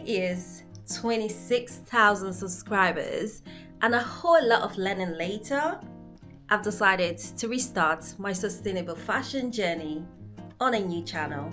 years, 26,000 subscribers, and a whole lot of learning later, I've decided to restart my sustainable fashion journey on a new channel.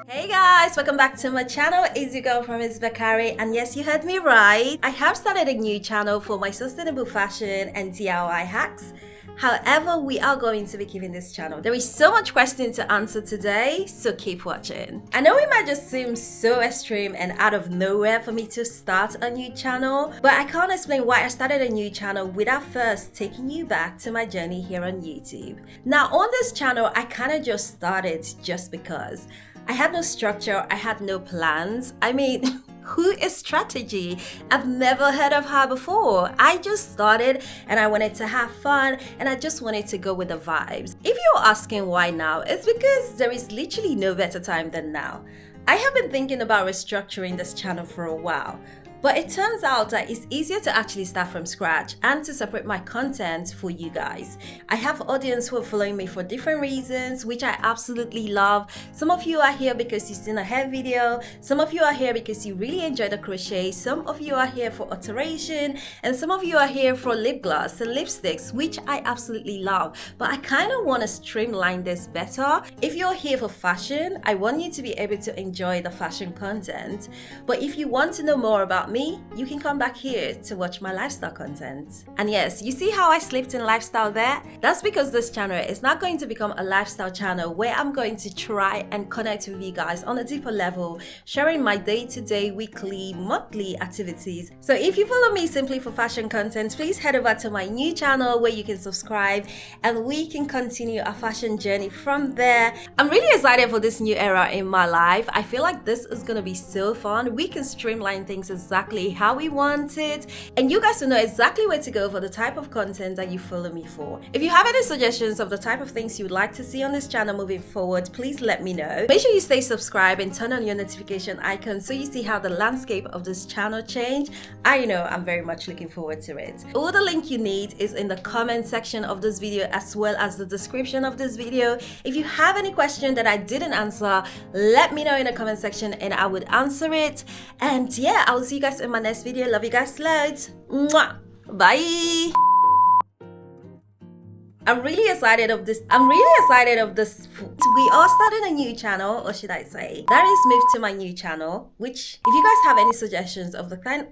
Hey guys, welcome back to my channel. It's your girl from Business Enquiries, and yes, you heard me right. I have started a new channel for my sustainable fashion and DIY hacks. However, we are going to be keeping this channel. There is so much question to answer today, so keep watching. I know it might just seem so extreme and out of nowhere for me to start a new channel, but I can't explain why I started a new channel without first taking you back to my journey here on YouTube. Now, on this channel, I kind of just started just because. I had no structure, I had no plans. I mean, who is strategy? I've never heard of her before. I just started and I wanted to have fun and I just wanted to go with the vibes. If you're asking why now, it's because there is literally no better time than now. I have been thinking about restructuring this channel for a while. But it turns out that it's easier to actually start from scratch and to separate my content for you guys. I have audience who are following me for different reasons, which I absolutely love. Some of you are here because you've seen a hair video. Some of you are here because you really enjoy the crochet. Some of you are here for alteration. And some of you are here for lip gloss and lipsticks, which I absolutely love. But I kind of want to streamline this better. If you're here for fashion, I want you to be able to enjoy the fashion content. But if you want to know more about me, you can come back here to watch my lifestyle content. And yes, you see how I slipped in lifestyle there? That's because this channel is not going to become a lifestyle channel where I'm going to try and connect with you guys on a deeper level, sharing my day-to-day, weekly, monthly activities. So if you follow me simply for fashion content, please head over to my new channel where you can subscribe and we can continue our fashion journey from there. I'm really excited for this new era in my life. I feel like this is going to be so fun. We can streamline things exactly how we want it, and you guys will know exactly where to go for the type of content that you follow me for. If you have any suggestions of the type of things you would like to see on this channel moving forward, please let me know. Make sure you stay subscribed and turn on your notification icon so you see how the landscape of this channel change. I know I'm very much looking forward to it. All the link you need is in the comment section of this video as well as the description of this video. If you have any question that I didn't answer, let me know in the comment section and I would answer it. And yeah, I will see you guys in my next video. Love you guys loads. Mwah. Bye. I'm really excited of this. We are starting a new channel, or should I say, that is moved to my new channel, which if you guys have any suggestions of the kind